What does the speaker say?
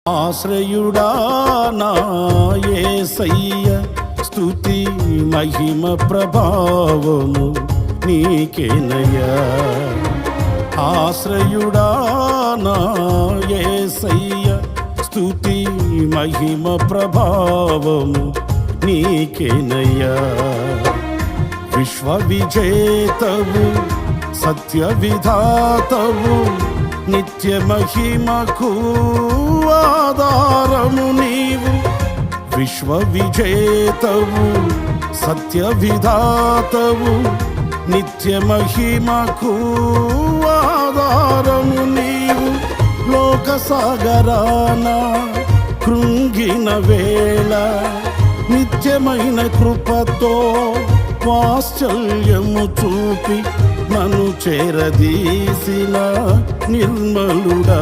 ఆశ్రయుడా నా యేసయ్య, స్తుతి మహిమ ప్రభావము నీకేనయ్యా. ఆశ్రయుడా నా యేసయ్య, స్తుతి మహిమ ప్రభావము నీకేనయ్యా. విశ్వ విజేతవు, సత్య విధాతవు, నిత్య మహిమకు ఆధారము నీవు. విశ్వ విజేతవు, సత్య విధాతవు, నిత్య మహిమకు ఆధారము నీవు. లోక సాగరాన కృంగిన వేళ నిత్యమైన కృపతో వాత్సల్యము చూపి నన్ను చేరదీసిన నిర్మలుడా.